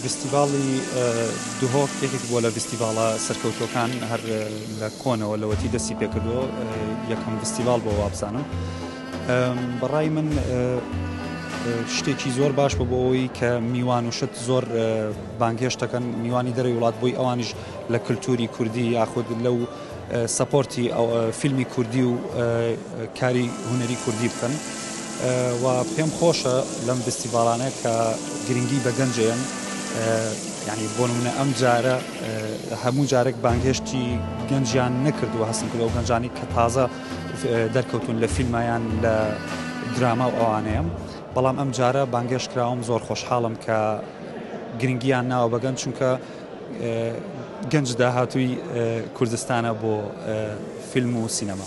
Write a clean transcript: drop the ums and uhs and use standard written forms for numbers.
فستیڤاڵی دوهۆک یەکێک بووە لە فستیڤاڵە سەرکەوتوەکان هەر لە کۆنەوە لەوەتی دەستی پێکردووە یەکەم فستیڤاڵ بۆ وابزانم. بەڕای من شتێکی زۆر باش بۆ ئەوەی کە میوان و شت زۆر بانگهێش دەکەن میوانی دەرەوەی وڵات بۆی ئەوانیش لە کللتوری کوردی یاخود لەو سەپۆرتی فیلمی کوردی و کاری هونەری کوردی بکەن و پێم خۆشە لەم فستیڤاڵانە کە گرنگی بە گەنجێن یعنی بۆ نمونە ئەم جارە هەموو جارێک بانگهێشتی گەنجیان نەکردووە هەستن کردەوە گەنجانی کە تازە دەرکەوتون لە فیلمایان لە دراما و ئەوانەیە بەڵام ئەم جارە بانگهێشت کراوم زۆر خۆشحاڵم کە گرنگیان ناوە بەگەن چونکە گەنج داهاتووی کوردستانە بۆ فیلم و سینەما.